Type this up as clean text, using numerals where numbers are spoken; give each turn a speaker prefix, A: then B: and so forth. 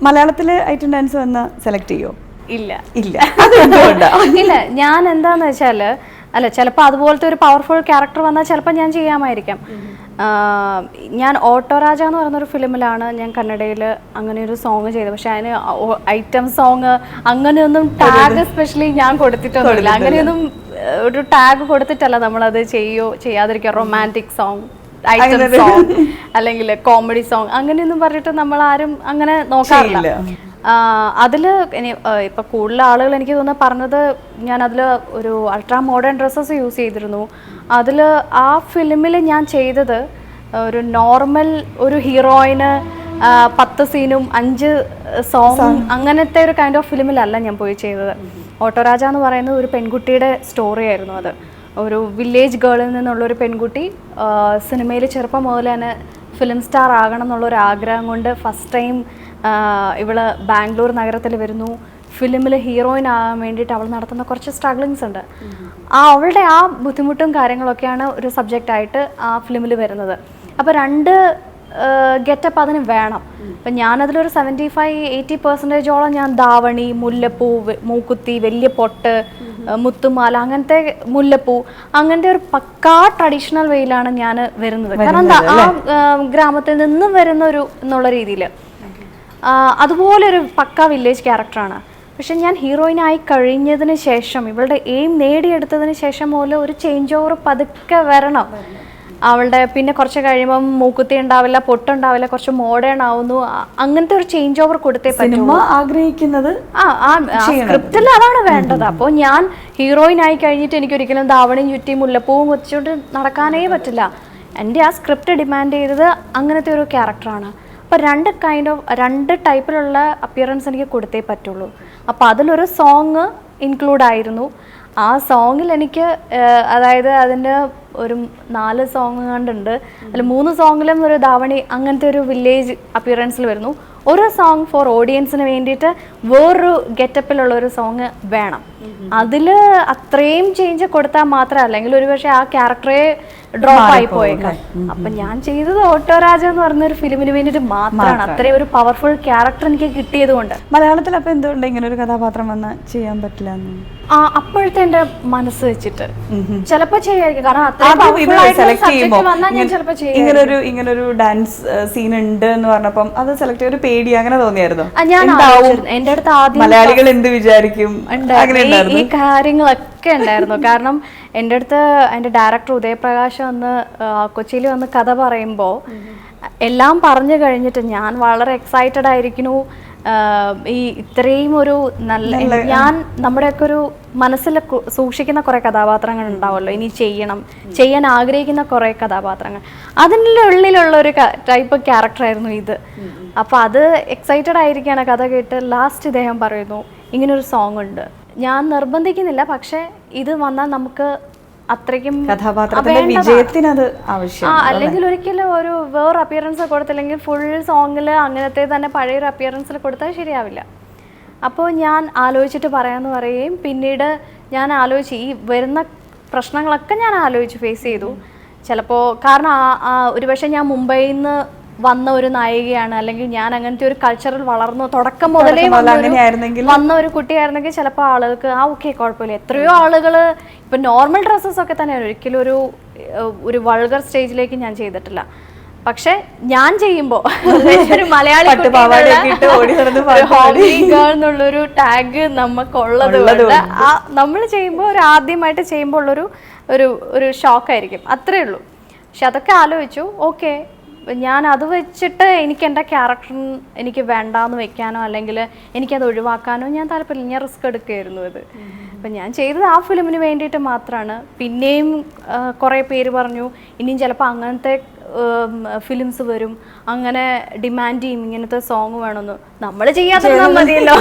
A: മലയാളത്തിലെ item dance വന്ന് select ചെയ്യോ?
B: ഇല്ല
A: ഇല്ല.
B: ഇല്ല, ഞാൻ എന്താന്ന് വെച്ചാൽ അല്ല, ചിലപ്പോൾ അതുപോലത്തെ ഒരു പവർഫുൾ ക്യാരക്ടർ വന്നാൽ ചിലപ്പോൾ ഞാൻ ചെയ്യാമായിരിക്കാം. ഞാൻ ഓട്ടോരാജ എന്ന് പറയുന്നൊരു ഫിലിമിലാണ് ഞാൻ കന്നഡയിൽ അങ്ങനെ ഒരു സോങ് ചെയ്തത്. പക്ഷെ അതിന് ഐറ്റം സോങ് അങ്ങനെയൊന്നും ടാഗ് സ്പെഷ്യലി ഞാൻ കൊടുത്തിട്ടൊന്നുമില്ല. അങ്ങനെയൊന്നും ഒരു ടാഗ് കൊടുത്തിട്ടല്ല നമ്മളത് ചെയ്യാതിരിക്കുക. റൊമാൻറ്റിക് സോങ്, ഐറ്റം സോങ്, അല്ലെങ്കിൽ കോമഡി സോങ് അങ്ങനെയൊന്നും പറഞ്ഞിട്ട് നമ്മൾ ആരും അങ്ങനെ നോക്കാറില്ല. അതിൽ ഇപ്പം കൂടുതൽ ആളുകൾ എനിക്ക് തോന്നുന്നു പറഞ്ഞത് ഞാൻ അതിൽ ഒരു അൾട്രാ മോഡേൺ ഡ്രസ്സസ് യൂസ് ചെയ്തിരുന്നു. അതിൽ ആ ഫിലിമിൽ ഞാൻ ചെയ്തത് ഒരു നോർമൽ ഒരു ഹീറോയിന് 10 സീനും 5 സോങ്ങും അങ്ങനത്തെ ഒരു കൈൻഡ് ഓഫ് ഫിലിമിലല്ല ഞാൻ പോയി ചെയ്തത്. ഓട്ടോരാജ എന്ന് പറയുന്നത് ഒരു പെൺകുട്ടിയുടെ സ്റ്റോറി ആയിരുന്നു. അത് ഒരു വില്ലേജ് ഗേളിൽ നിന്നുള്ളൊരു പെൺകുട്ടി സിനിമയിൽ ചെറുപ്പം മുതൽ തന്നെ ഫിലിം സ്റ്റാർ ആകണം എന്നുള്ളൊരു ആഗ്രഹം കൊണ്ട് ഫസ്റ്റ് ടൈം ഇവള് ബാംഗ്ലൂർ നഗരത്തിൽ വരുന്നു. ഫിലിമിൽ ഹീറോയിൻ ആകാൻ വേണ്ടിയിട്ട് അവൾ നടത്തുന്ന കുറച്ച് സ്ട്രഗ്ലിങ്സ് ഉണ്ട്. അവളുടെ ആ ബുദ്ധിമുട്ടും കാര്യങ്ങളൊക്കെയാണ് ഒരു സബ്ജക്റ്റായിട്ട് ആ ഫിലിമിൽ വരുന്നത്. അപ്പോൾ 2 ഗെറ്റപ്പ് അതിന് വേണം. അപ്പം ഞാനതിലൊരു 75-80% ഞാൻ ധാവണി, മുല്ലപ്പൂ, മൂക്കുത്തി, വലിയ പൊട്ട്, മുത്തുമാല, അങ്ങനത്തെ മുല്ലപ്പൂ, അങ്ങനത്തെ ഒരു പക്കാ ട്രഡീഷണൽ വേയിലാണ് ഞാൻ വരുന്നത്. കാരണം എന്താ, ആ ഗ്രാമത്തിൽ നിന്നും വരുന്ന ഒരു എന്നുള്ള രീതിയിൽ അതുപോലെ ഒരു പക്ക വില്ലേജ് ക്യാരക്ടറാണ്. പക്ഷെ ഞാൻ ഹീറോയിനായി കഴിഞ്ഞതിന് ശേഷം, ഇവളുടെ എയിം നേടിയെടുത്തതിന് ശേഷം മുതൽ ഒരു ചേഞ്ച് ഓവർ പതുക്കെ വരണം. അവളുടെ പിന്നെ കുറച്ച് കഴിയുമ്പം മൂക്കുത്തി ഉണ്ടാവില്ല, പൊട്ടുണ്ടാവില്ല, കുറച്ച് മോഡേൺ ആവുന്നു. അങ്ങനത്തെ ഒരു ചേഞ്ച് ഓവർ കൊടുത്തേ പറ്റും
A: ആഗ്രഹിക്കുന്നത്.
B: സ്ക്രിപ്റ്റിൽ അതാണ് വേണ്ടത്. അപ്പോൾ ഞാൻ ഹീറോയിനായി കഴിഞ്ഞിട്ട് എനിക്കൊരിക്കലും ധാവണിയും ചുറ്റി മുല്ലപ്പൂവും വെച്ചുകൊണ്ട് നടക്കാനേ പറ്റില്ല. എൻ്റെ ആ സ്ക്രിപ്റ്റ് ഡിമാൻഡ് ചെയ്തത് അങ്ങനത്തെ ഒരു ക്യാരക്ടറാണ്. അപ്പോൾ 2 ടൈപ്പിലുള്ള അപ്പിയറൻസ് എനിക്ക് കൊടുത്തേ പറ്റുള്ളൂ. അപ്പോൾ അതിലൊരു സോങ് ഇൻക്ലൂഡ് ആയിരുന്നു. ആ സോങ്ങിൽ എനിക്ക് അതായത് അതിൻ്റെ ഒരു 4 സോങ് കണ്ടുണ്ട്. അതിൽ 3 സോങ്ങിലും ഒരു ധാവണി അങ്ങനത്തെ ഒരു വില്ലേജ് അപ്പിയറൻസിൽ വരുന്നു. ഒരു സോങ് ഫോർ ഓഡിയൻസിന് വേണ്ടിയിട്ട് വേറൊരു ഗെറ്റപ്പിലുള്ള ഒരു സോങ് വേണം. അതിൽ അത്രയും ചേഞ്ച് കൊടുത്താൽ മാത്രമേ, അല്ലെങ്കിൽ ഒരുപക്ഷെ ആ ക്യാരക്ടറെ ഡ്രോപ്പ് ആയി പോയേക്കാം. അപ്പം ഞാൻ ചെയ്തത് ഓട്ടോരാജ എന്ന് പറഞ്ഞൊരു ഫിലിമിന് വേണ്ടിയിട്ട് മാത്രമാണ്. അത്രയും ഒരു പവർഫുൾ ക്യാരക്ടർ എനിക്ക് കിട്ടിയത് കൊണ്ട്.
A: മലയാളത്തിൽ അപ്പം എന്തുകൊണ്ട് ഇങ്ങനെ ഒരു കഥാപാത്രം വന്ന് ചെയ്യാൻ പറ്റില്ല?
B: അപ്പോഴത്തെ എൻ്റെ മനസ്സ് വെച്ചിട്ട് ചിലപ്പോൾ ചെയ്യായിരിക്കും. കാരണം
A: ഇങ്ങനൊരു ഡാൻസ് സീൻ ഉണ്ട് എന്ന് പറഞ്ഞപ്പം അത് സെലക്ട് ചെയ്ത ഒരു പേടി അങ്ങനെ തോന്നിയായിരുന്നു?
B: എൻ്റെ അടുത്ത് ആദ്യം
A: മലയാളികൾ എന്ത് വിചാരിക്കും
B: ഈ കാര്യങ്ങളൊക്കെ ഉണ്ടായിരുന്നു. കാരണം എൻ്റെ അടുത്ത് എൻ്റെ ഡയറക്ടർ ഉദയപ്രകാശ് വന്ന് കൊച്ചിയിൽ വന്ന് കഥ പറയുമ്പോൾ എല്ലാം പറഞ്ഞു കഴിഞ്ഞിട്ട് ഞാൻ വളരെ എക്സൈറ്റഡ് ആയിരിക്കുന്നു. ഈ ഇത്രയും ഒരു നല്ല ഞാൻ നമ്മുടെയൊക്കെ ഒരു മനസ്സിൽ സൂക്ഷിക്കുന്ന കുറേ കഥാപാത്രങ്ങൾ ഉണ്ടാവുമല്ലോ, ഇനി ചെയ്യാൻ ആഗ്രഹിക്കുന്ന കുറേ കഥാപാത്രങ്ങൾ, അതിൻ്റെ ഉള്ളിലുള്ള ഒരു ടൈപ്പ് ക്യാരക്ടറായിരുന്നു ഇത്. അപ്പോൾ അത് എക്സൈറ്റഡ് ആയിരിക്കുകയാണ് കഥ കേട്ട്. ലാസ്റ്റ് ഇദ്ദേഹം പറയുന്നു ഇങ്ങനൊരു സോങ് ഉണ്ട്. ഞാൻ നിർബന്ധിക്കുന്നില്ല, പക്ഷെ ഇത് വന്നാൽ നമുക്ക് അത്രയ്ക്കും അല്ലെങ്കിൽ ഒരിക്കലും ഒരു വേറെ അപ്പിയറൻസ് കൊടുത്തില്ലെങ്കിൽ ഫുൾ സോങ്ങിൽ അങ്ങനത്തെ തന്നെ പഴയൊരു അപ്പിയറൻസിൽ കൊടുത്താൽ ശരിയാവില്ല. അപ്പോൾ ഞാൻ ആലോചിച്ചിട്ട് പറയാമെന്ന് പറയുകയും പിന്നീട് ഞാൻ ആലോചിച്ച് ഈ വരുന്ന പ്രശ്നങ്ങളൊക്കെ ഞാൻ ആലോചിച്ച് ഫേസ് ചെയ്തു. ചിലപ്പോൾ കാരണം ഒരുപക്ഷെ ഞാൻ മുംബൈയിൽ നിന്ന് വന്ന ഒരു നായികയാണ്, അല്ലെങ്കിൽ ഞാൻ അങ്ങനത്തെ ഒരു കൾച്ചറിൽ വളർന്നു തുടക്കം മുതലേ വന്ന ഒരു കുട്ടിയായിരുന്നെങ്കിൽ ചിലപ്പോൾ ആളുകൾക്ക് ഓക്കെ കുഴപ്പമില്ല. എത്രയോ ആളുകൾ ഇപ്പം നോർമൽ ഡ്രസ്സസ് ഒക്കെ തന്നെയാണ്, ഒരിക്കലും ഒരു വൾഗർ സ്റ്റേജിലേക്ക് ഞാൻ ചെയ്തിട്ടില്ല. പക്ഷെ ഞാൻ ചെയ്യുമ്പോൾ ഒരു മലയാളി ഹോബി ഗേൾ എന്നുള്ളൊരു ടാഗ് നമുക്കുള്ളത് കൊണ്ട് നമ്മൾ ചെയ്യുമ്പോൾ ഒരു ആദ്യമായിട്ട് ചെയ്യുമ്പോൾ ഉള്ളൊരു ഒരു ഷോക്കായിരിക്കും, അത്രേ ഉള്ളൂ. പക്ഷെ അതൊക്കെ ആലോചിച്ചു. ഓക്കെ, ഞാൻ അത് വെച്ചിട്ട് എനിക്ക് എൻ്റെ ക്യാരക്ടർ എനിക്ക് വേണ്ടാന്ന് വെക്കാനോ അല്ലെങ്കിൽ എനിക്കത് ഒഴിവാക്കാനോ ഞാൻ താല്പര്യമില്ല. ഞാൻ റിസ്ക് എടുക്കുകയായിരുന്നു ഇത്. അപ്പം ഞാൻ ചെയ്തത് ആ ഫിലിമിന് വേണ്ടിയിട്ട് മാത്രമാണ്. പിന്നെയും കുറേ പേര് പറഞ്ഞു ഇനിയും ചിലപ്പോൾ അങ്ങനത്തെ ഫിലിംസ് വരും, അങ്ങനെ ഡിമാൻഡ് ചെയ്യും ഇങ്ങനത്തെ സോങ് വേണമെന്ന്. നമ്മൾ ചെയ്യാത്ത മതിയല്ലോ.